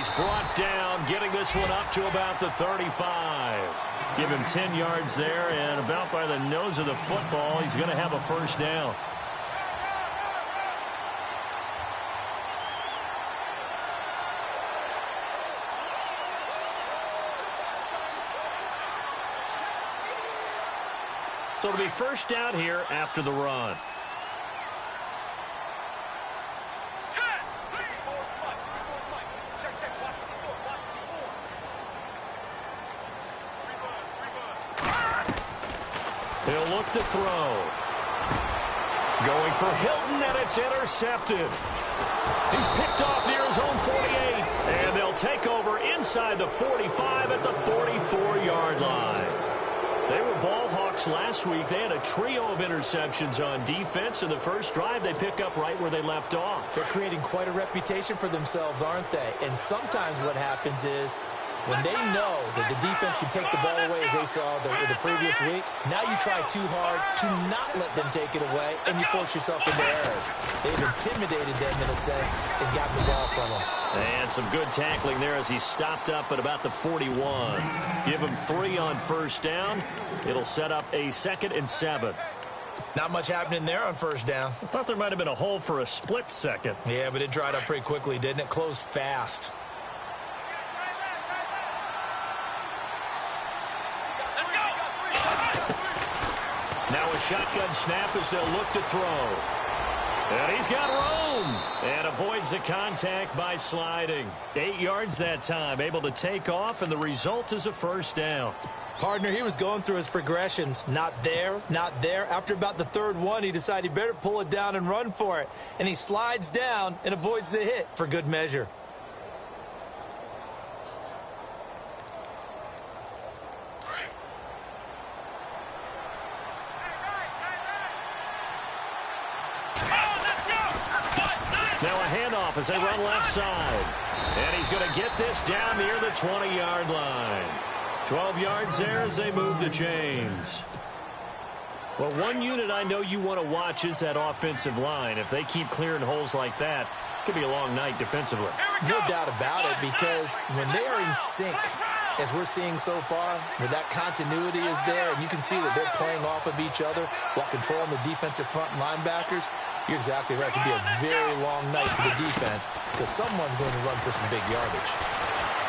It's brought down, getting this one up to about the 35. Give him 10 yards there, and about by the nose of the football, he's going to have a first down. So it'll be first down here after the run. He'll look to throw. Going for Hilton, and it's intercepted. He's picked off near his own 48, and they'll take over inside the 45 at the 44-yard line. They were ball hawks last week. They had a trio of interceptions on defense. In the first drive, they pick up right where they left off. They're creating quite a reputation for themselves, aren't they? And sometimes what happens is when they know that the defense can take the ball away, as they saw the previous week, now you try too hard to not let them take it away, and you force yourself into errors. They've intimidated them in a sense and gotten the ball from them. And some good tackling there as he stopped up at about the 41. Give him 3 on first down. It'll set up a 2nd and 7. Not much happening there on first down. I thought there might have been a hole for a split second. Yeah, but it dried up pretty quickly, didn't it? Closed fast. Now a shotgun snap as they'll look to throw. And he's got room. And avoids the contact by sliding. 8 yards that time. Able to take off, and the result is a first down. Partner, he was going through his progressions. Not there, not there. After about the 3rd one, he decided he better pull it down and run for it. And he slides down and avoids the hit for good measure. Now a handoff as they run left side. And he's going to get this down near the 20-yard line. 12 yards there as they move the chains. Well, one unit I know you want to watch is that offensive line. If they keep clearing holes like that, it could be a long night defensively. No doubt about it, because when they are in sync, as we're seeing so far, where that continuity is there, and you can see that they're playing off of each other while controlling the defensive front linebackers, you're exactly right. It could be a very long night for the defense because someone's going to run for some big yardage.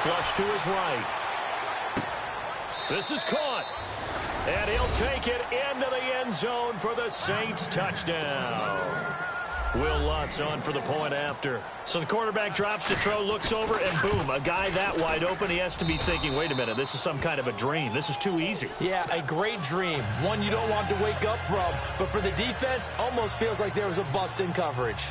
Flush to his right. This is caught. And he'll take it into the end zone for the Saints touchdown. Will Lutz on for the point after. So the quarterback drops to throw, looks over, and boom, a guy that wide open, he has to be thinking, wait a minute, this is some kind of a dream. This is too easy. Yeah, a great dream. One you don't want to wake up from. But for the defense, almost feels like there was a bust in coverage.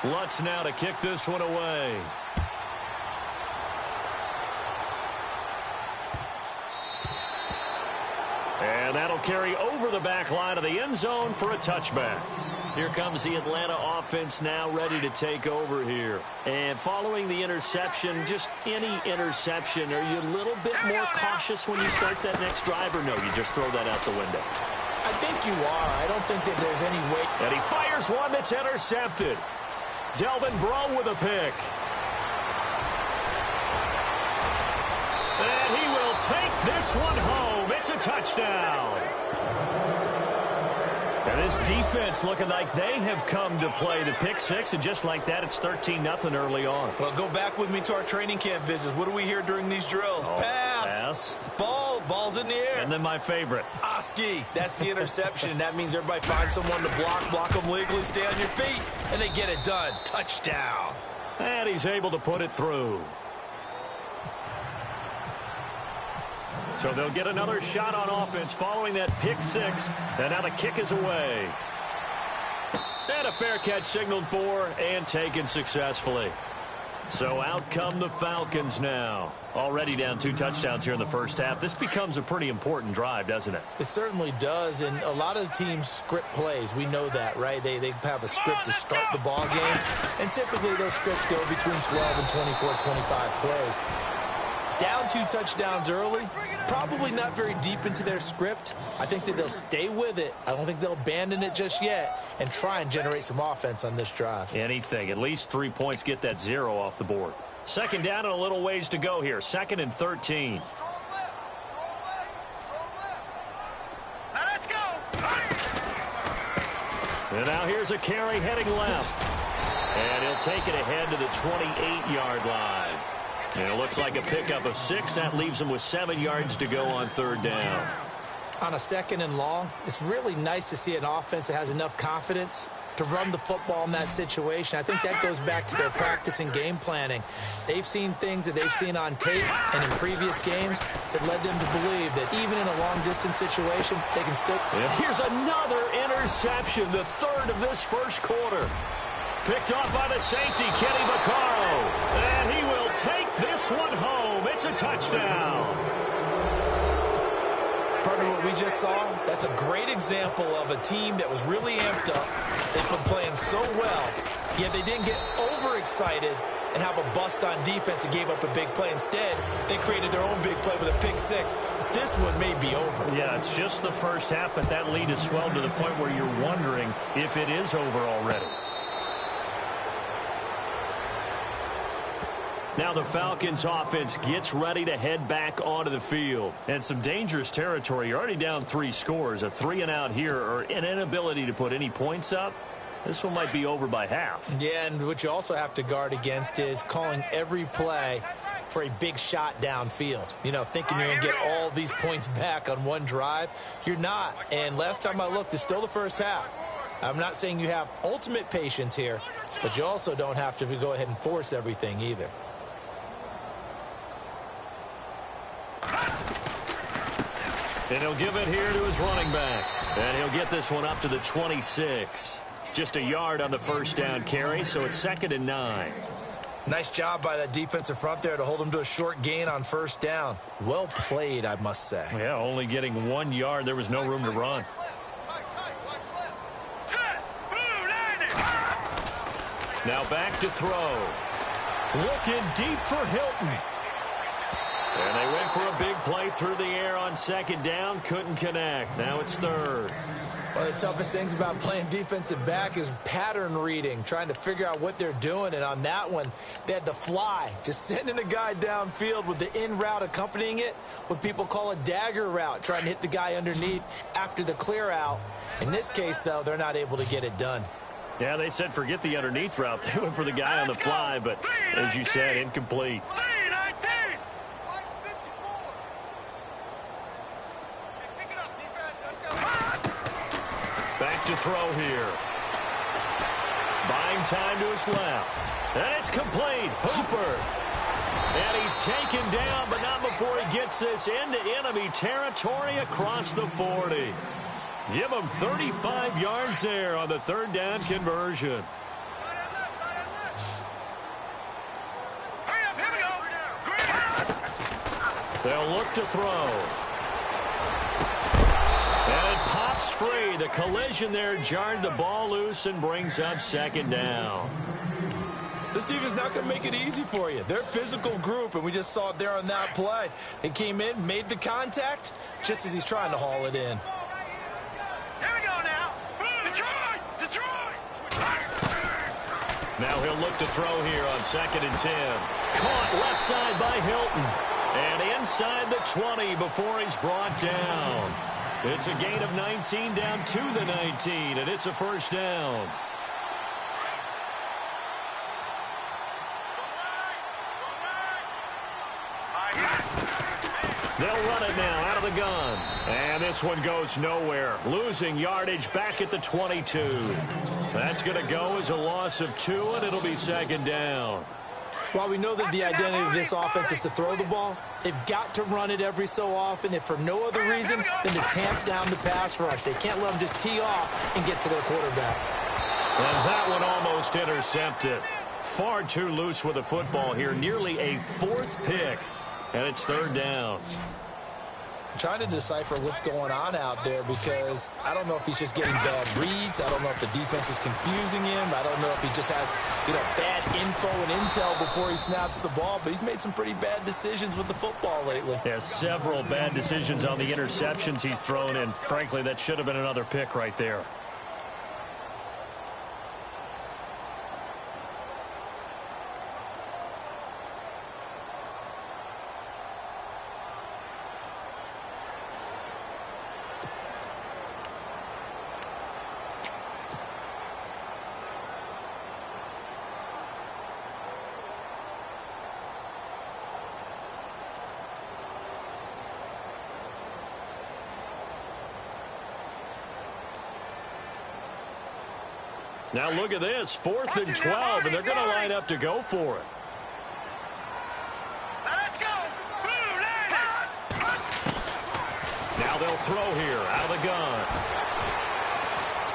Lutz now to kick this one away. And that'll carry over the back line of the end zone for a touchback. Here comes the Atlanta offense now ready to take over here. And following the interception, just any interception, are you a little bit more cautious when you start that next drive, or no, you just throw that out the window? I think you are. I don't think that there's any way. And he fires one that's intercepted. Delvin Breaux with a pick. And he will take this one home. It's a touchdown. And this defense looking like they have come to play. The pick six, and just like that, it's 13-0 early on. Well, go back with me to our training camp visits. What do we hear during these drills? Oh, pass. Ball's in the air. And then my favorite. Oski. That's the interception. That means everybody finds someone to block them legally, stay on your feet, and they get it done. Touchdown. And he's able to put it through. So they'll get another shot on offense following that pick six. And now the kick is away. And a fair catch signaled for and taken successfully. So out come the Falcons now. Already down 2 touchdowns here in the first half. This becomes a pretty important drive, doesn't it? It certainly does, and a lot of teams script plays. We know that, right? They have a script to start the ball game, and typically those scripts go between 12 and 24, 25 plays. Down 2 touchdowns early, probably not very deep into their script. I think that they'll stay with it. I don't think they'll abandon it just yet and try and generate some offense on this drive. Anything. At least 3 points, get that 0 off the board. Second down and a little ways to go here. 2nd and 13. And now here's a carry heading left. And he'll take it ahead to the 28-yard line. And it looks like a pickup of 6. That leaves him with 7 yards to go on 3rd down. On a 2nd and long, it's really nice to see an offense that has enough confidence to run the football in that situation. I think that goes back to their practice and game planning. They've seen things that they've seen on tape and in previous games that led them to believe that even in a long-distance situation, they can still... Here's another interception, the 3rd of this first quarter. Picked off by the safety, Kenny Vaccaro. And he will take this one home. It's a touchdown. Partner, what we just saw, that's a great example of a team that was really amped up. They've been playing so well, yet they didn't get overexcited and have a bust on defense and gave up a big play. Instead, they created their own big play with a pick 6. This one may be over. Yeah, it's just the first half, but that lead has swelled to the point where you're wondering if it is over already. Now the Falcons offense gets ready to head back onto the field. And some dangerous territory. You're already down 3 scores. A 3-and-out here or an inability to put any points up. This one might be over by half. Yeah, and what you also have to guard against is calling every play for a big shot downfield. You know, thinking you're going to get all these points back on one drive. You're not. And last time I looked, it's still the first half. I'm not saying you have ultimate patience here, but you also don't have to go ahead and force everything either. And he'll give it here to his running back. And he'll get this one up to the 26. Just a yard on the first down carry, so it's 2nd and 9. Nice job by that defensive front there to hold him to a short gain on first down. Well played, I must say. Yeah, only getting 1 yard. There was no room to run. Now back to throw. Looking deep for Hilton. And they went for a big play through the air on 2nd down. Couldn't connect. Now it's 3rd. One of the toughest things about playing defensive back is pattern reading, trying to figure out what they're doing. And on that one, they had the fly, just sending a guy downfield with the in route accompanying it, what people call a dagger route, trying to hit the guy underneath after the clear out. In this case, though, they're not able to get it done. Yeah, they said forget the underneath route. They went for the guy on the fly, but as you said, incomplete. Back to throw here. Buying time to his left. And it's complete. Hooper. And he's taken down, but not before he gets this into enemy territory across the 40. Give him 35 yards there on the 3rd down conversion. They'll look to throw. And it pops free. The collision there jarred the ball loose and brings up 2nd down. This defense is not going to make it easy for you. They're a physical group, and we just saw it there on that play. They came in, made the contact, just as he's trying to haul it in. Here we go now. Detroit! Now he'll look to throw here on 2nd and 10. Caught left side by Hilton. And inside the 20 before he's brought down. It's a gain of 19 down to the 19, and it's a first down. They'll run it now out of the gun. And this one goes nowhere. Losing yardage back at the 22. That's going to go as a loss of 2, and it'll be 2nd down. While we know that the identity of this offense is to throw the ball, they've got to run it every so often, if for no other reason than to tamp down the pass rush. They can't let them just tee off and get to their quarterback. And that one almost intercepted. Far too loose with the football here. Nearly a 4th pick. And it's 3rd down. I'm trying to decipher what's going on out there because I don't know if he's just getting bad reads. I don't know if the defense is confusing him. I don't know if he just has, bad info and intel before he snaps the ball. But he's made some pretty bad decisions with the football lately. Yeah, several bad decisions on the interceptions he's thrown, and frankly, that should have been another pick right there. Now look at this, 4th and 12, and they're going to line up to go for it. Let's go. Now they'll throw here, out of the gun.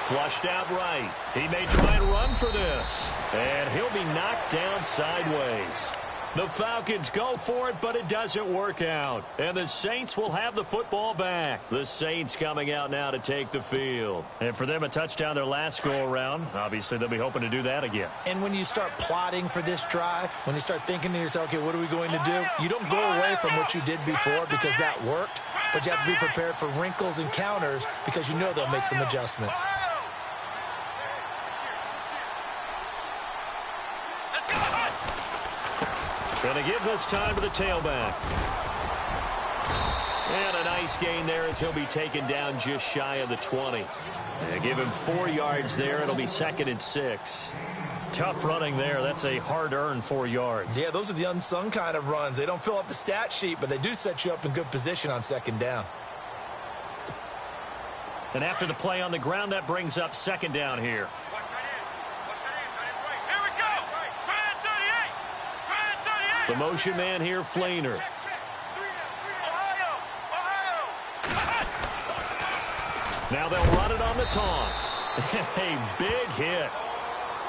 Flushed out right. He may try and run for this. And he'll be knocked down sideways. The Falcons go for it, but it doesn't work out. And the Saints will have the football back. The Saints coming out now to take the field. And for them, a touchdown their last go-around. Obviously, they'll be hoping to do that again. And when you start plotting for this drive, when you start thinking to yourself, okay, what are we going to do? You don't go away from what you did before because that worked, but you have to be prepared for wrinkles and counters because you know they'll make some adjustments. Going to give this time to the tailback. And a nice gain there as he'll be taken down just shy of the 20. They give him 4 yards there. It'll be 2nd and 6. Tough running there. That's a hard-earned 4 yards. Yeah, those are the unsung kind of runs. They don't fill up the stat sheet, but they do set you up in good position on 2nd down. And after the play on the ground, that brings up 2nd down here. The motion man here, Flainer. Now they'll run it on the toss. A big hit.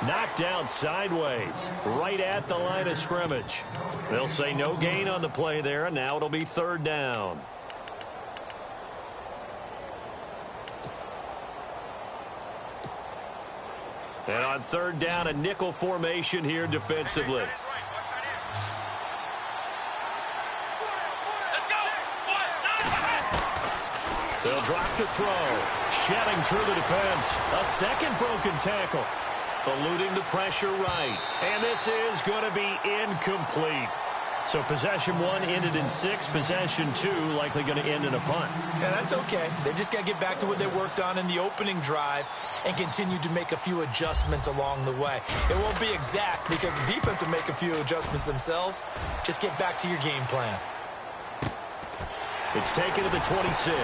Knocked down sideways, right at the line of scrimmage. They'll say no gain on the play there, and now it'll be 3rd down. And on 3rd down, a nickel formation here defensively. They'll drop to throw. Shedding through the defense. A 2nd broken tackle. Eluding the pressure right. And this is going to be incomplete. So possession 1 ended in 6. Possession 2 likely going to end in a punt. Yeah, that's okay. They just got to get back to what they worked on in the opening drive and continue to make a few adjustments along the way. It won't be exact because the defense will make a few adjustments themselves. Just get back to your game plan. It's taken to the 26.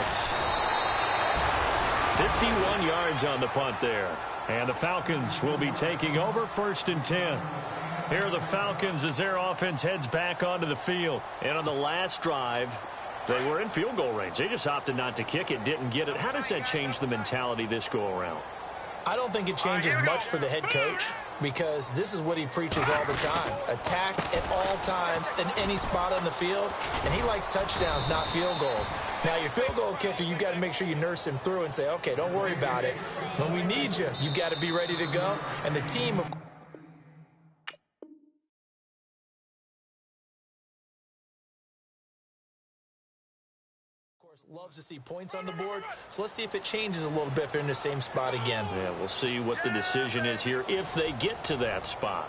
51 yards on the punt there. And the Falcons will be taking over 1st and 10. Here are the Falcons as their offense heads back onto the field. And on the last drive, they were in field goal range. They just opted not to kick it, didn't get it. How does that change the mentality this go-around? I don't think it changes much for the head coach because this is what he preaches all the time. Attack at all times in any spot on the field, and he likes touchdowns, not field goals. Now, your field goal kicker, you got to make sure you nurse him through and say, okay, don't worry about it. When we need you, you got to be ready to go. And the team, of course, loves to see points on the board. So let's see if it changes a little bit if they're in the same spot again. Yeah, we'll see what the decision is here if they get to that spot.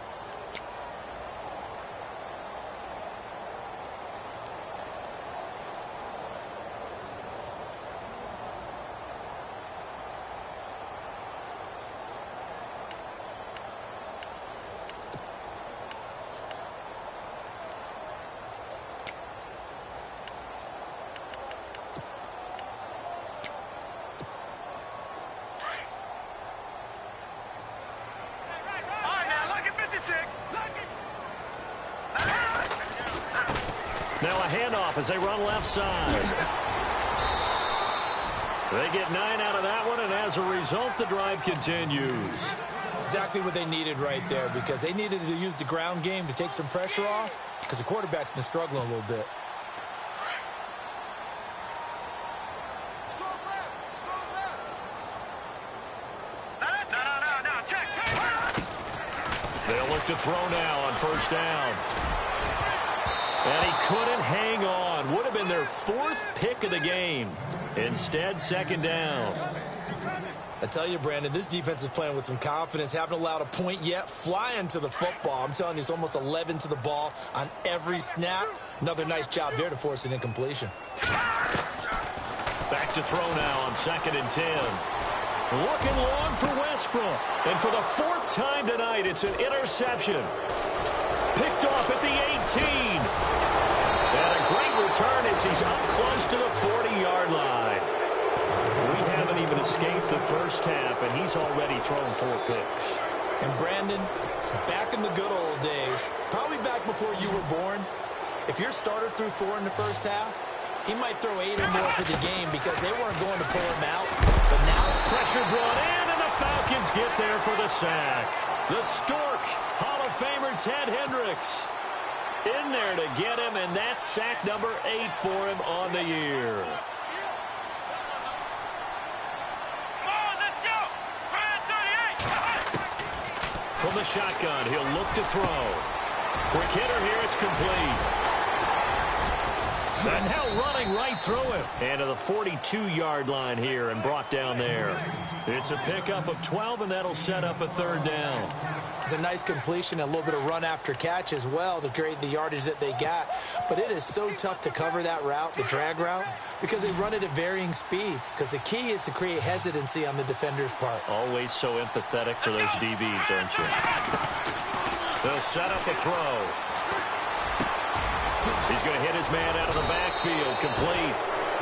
Now a handoff as they run left side. They get 9 out of that one, and as a result, the drive continues. Exactly what they needed right there because they needed to use the ground game to take some pressure off because the quarterback's been struggling a little bit. look to throw now on first down. And he couldn't hang on. Would have been their 4th pick of the game. Instead, second down. I tell you, Brandon, this defense is playing with some confidence. Haven't allowed a point yet. Flying to the football. I'm telling you, it's almost 11 to the ball on every snap. Another nice job there to force an incompletion. Back to throw now on 2nd and 10. Looking long for Westbrook. And for the 4th time tonight, it's an interception. Picked off at the 18. And a great return as he's up close to the 40-yard line. We haven't even escaped the first half, and he's already thrown 4 picks. And Brandon, back in the good old days, probably back before you were born, if your starter threw 4 in the first half, he might throw 8 or more for the game because they weren't going to pull him out. But now, pressure brought in, and the Falcons get there for the sack. The Stork, Hall of Famer Ted Hendricks, in there to get him, and that's sack number 8 for him on the year. From the shotgun, he'll look to throw. Quick hitter here, it's complete. And now running right through him. And to the 42-yard line here and brought down there. It's a pickup of 12, and that'll set up a 3rd down. It's a nice completion, a little bit of run after catch as well to create the yardage that they got. But it is so tough to cover that route, the drag route, because they run it at varying speeds. Because the key is to create hesitancy on the defender's part. Always so empathetic for those DBs, aren't you? They'll set up a throw. He's going to hit his man out of the backfield, complete.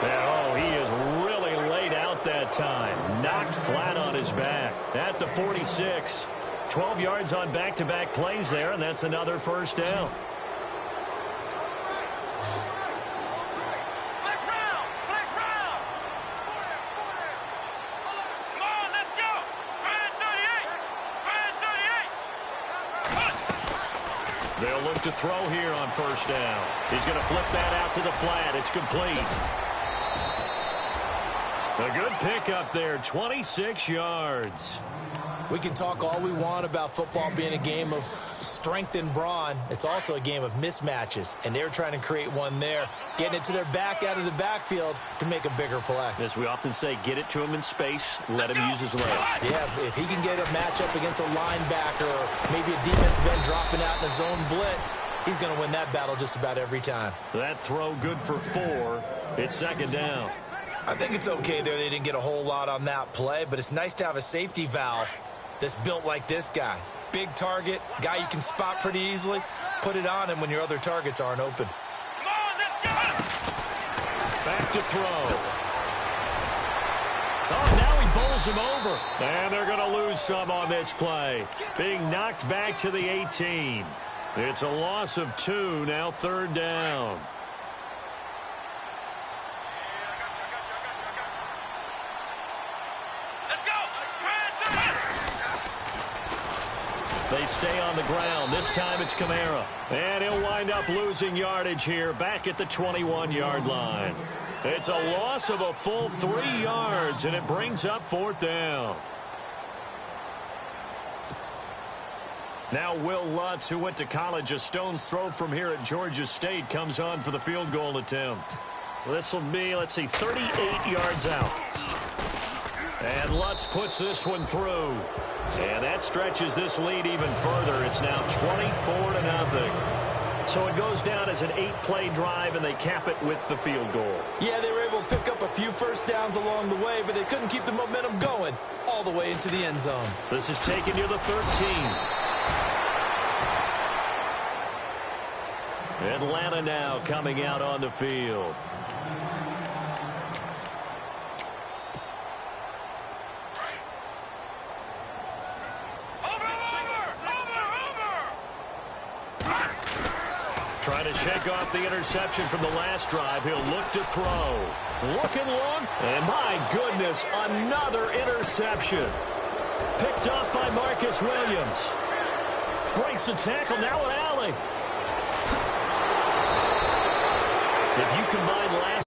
And, he is really laid out that time. Knocked flat on his back. At the 46. 12 yards on back-to-back plays there, and that's another first down. They'll look to throw here on first down. He's going to flip that out to the flat. It's complete. A good pickup there, 26 yards. We can talk all we want about football being a game of strength and brawn. It's also a game of mismatches, and they're trying to create one there, getting it to their back out of the backfield to make a bigger play. As we often say, get it to him in space, let him use his leg. Yeah, if he can get a matchup against a linebacker or maybe a defensive end dropping out in a zone blitz, he's going to win that battle just about every time. That throw good for 4. It's second down. I think it's okay there. They didn't get a whole lot on that play, but it's nice to have a safety valve that's built like this guy. Big target, guy you can spot pretty easily. Put it on him when your other targets aren't open. Back to throw. Oh, now he bowls him over. And they're going to lose some on this play. Being knocked back to the 18. It's a loss of 2, now 3rd down. They stay on the ground. This time it's Kamara. And he'll wind up losing yardage here back at the 21-yard line. It's a loss of a full 3 yards, and it brings up 4th down. Now Will Lutz, who went to college a stone's throw from here at Georgia State, comes on for the field goal attempt. This will be, 38 yards out. And Lutz puts this one through. And that stretches this lead even further. It's now 24-0. So it goes down as an 8-play drive, and they cap it with the field goal. Yeah, they were able to pick up a few first downs along the way, but they couldn't keep the momentum going all the way into the end zone. This is taken near the 13. Atlanta now coming out on the field. Trying to shake off the interception from the last drive. He'll look to throw. Looking long. And my goodness, another interception. Picked off by Marcus Williams. Breaks the tackle. Now an alley. If you combine last